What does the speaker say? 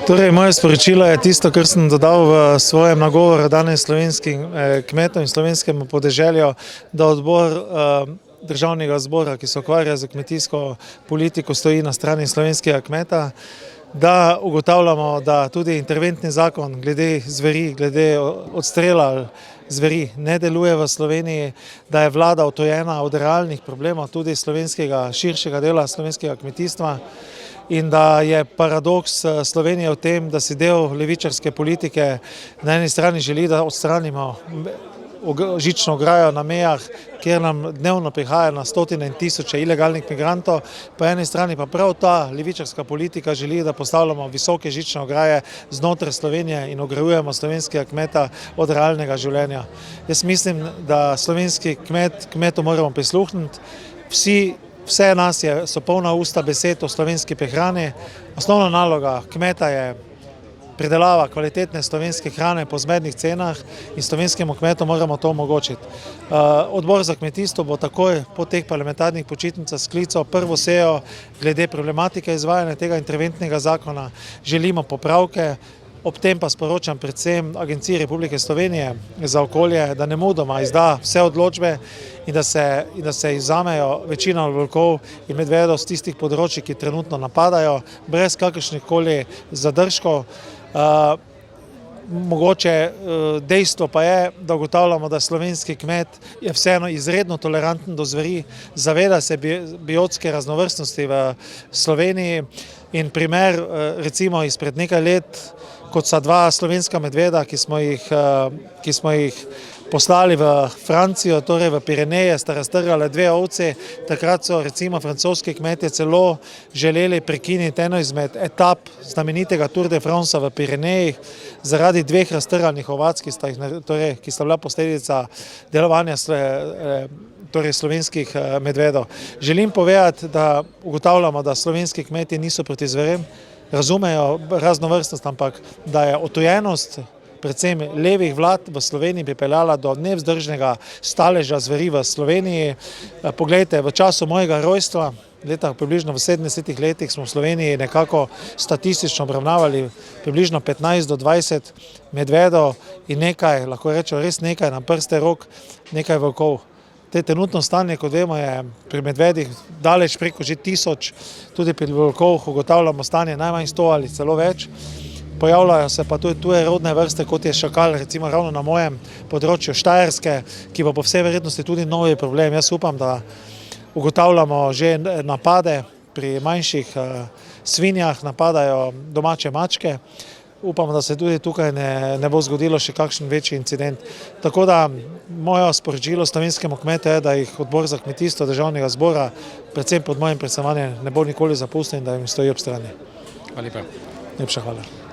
Torej, moje sporočilo je tisto, kar sem dodal v svojem nagovoru danes slovenskim kmetom in slovenskemu podeželju, da odbor državnega zbora, ki se ukvarja z kmetijsko politiko, stoji na strani slovenskega kmeta, da ugotavljamo, da tudi interventni zakon glede zveri, glede odstrela zveri ne deluje v Sloveniji, da je vlada odtujena od realnih problemov tudi slovenskega, širšega dela slovenskega kmetijstva. In da je paradoks Slovenije v tem, da si del levičarske politike na eni strani želi, da odstranimo žično ograjo na mejah, kjer nam dnevno prihaja na stotine in tisoče ilegalnih migrantov, po eni strani pa prav ta levičarska politika želi, da postavljamo visoke žične ograje znotraj Slovenije in ograjujemo slovenskega kmeta od realnega življenja. Jaz mislim, da slovenski kmetu moramo prisluhniti. Vse nas so polna usta besed o slovenski prehrani. Osnovna naloga kmeta je pridelava kvalitetne slovenske hrane po zmernih cenah in slovenskemu kmetu moramo to omogočiti. Odbor za kmetijstvo bo takoj po teh parlamentarnih počitnicah sklical prvo sejo glede problematike izvajanja tega interventnega zakona. Želimo popravke. Ob tem pa sporočam predvsem Agenciji Republike Slovenije za okolje, da nemudoma izda vse odločbe in da se izvzamejo večina volkov in medvedov z tistih področij, ki trenutno napadajo, brez kakršnihkoli zadržkov. Mogoče dejstvo pa je, da ugotavljamo, da slovenski kmet je vseeno izredno toleranten do zveri, zaveda se biotske raznovrstnosti v Sloveniji in primer recimo izpred nekaj let, kot sta dva slovenska medveda, ki smo jih poslali v Francijo, torej v Pireneje, sta raztrgali dve ovci. Takrat so recimo francoski kmetje celo želeli prekiniti eno izmed etap znamenitega Tour de France v Pirenejih zaradi dveh raztrganih ovac, ki sta bila posledica delovanja slovenskih medvedov. Želim povedati, da ugotavljamo, da slovenski kmetje niso proti zverem, razumejo raznovrstnost, ampak da je odtujenost predvsem levih vlad v Sloveniji pripeljala do nevzdržnega staleža zveri v Sloveniji. Poglejte, v času mojega rojstva, približno v 70 letih, smo v Sloveniji nekako statistično obravnavali približno 15 do 20 medvedov in nekaj, lahko rečem res nekaj na prste rok, nekaj volkov. Trenutno stanje, kot vemo, je pri medvedih daleč preko že 1000, tudi pri volkov ugotavljamo stanje najmanj 100 ali celo več. Pojavljajo se pa tudi tuje rodne vrste, kot je šakal, recimo ravno na mojem področju Štajerske, ki bo po vsej verjetnosti tudi novi problem. Jaz upam, da ugotavljamo že napade pri manjših svinjah, napadajo domače mačke. Upam, da se tudi tukaj ne bo zgodilo še kakšen večji incident. Tako da moje sporočilo slovenskemu kmetu je, da jih odbor za kmetijstvo državnega zbora, predvsem pod mojim predsedovanjem, ne bo nikoli zapustil in da jim stoji ob strani. Hvala lepa. Najlepša hvala.